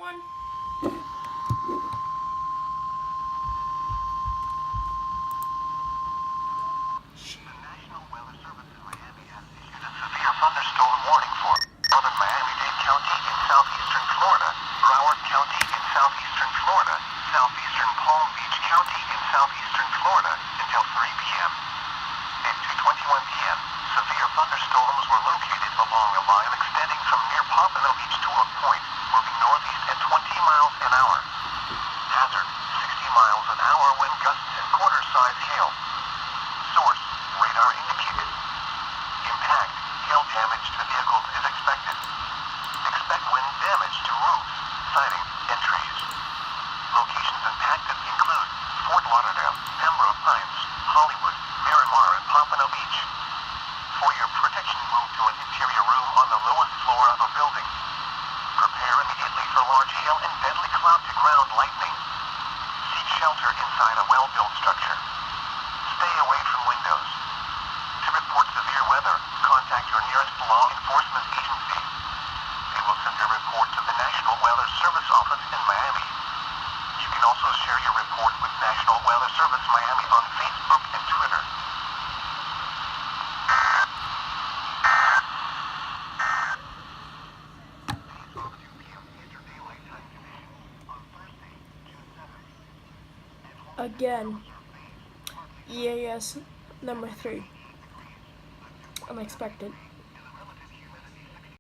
everyone. National Weather Service in Miami has issued a severe thunderstorm warning for northern Miami-Dade County in southeastern Florida, Broward County in southeastern Florida, southeastern Palm Beach County in southeastern Florida until 3 p.m. At 2:21 p.m., severe thunderstorms were located along a line extending from near Pompano Beach to Oak Point, moving northeast at 20 miles an hour. Hazard, 60 miles an hour wind gusts and quarter-size hail. Source, radar indicated. Impact, hail damage to vehicles is expected. Expect wind damage to roofs, siding, and trees. Locations impacted include Fort Lauderdale, Pembroke Pines, Hollywood, Miramar, and Pompano Beach. For your protection, move to an interior room on the lowest floor of a building. Prepare immediately for large hail and deadly cloud-to-ground lightning. Seek shelter inside a well-built structure. Stay away from windows. To report severe weather, contact your nearest law enforcement agency. They will send your report to the National Weather Service office in Miami. You can also share your report with National Weather Service Miami on Facebook and Twitter. Days off 2 p.m. Eastern Daylight Time conditions on Thursday, June 7th. Again, EAS number 3. Unexpected.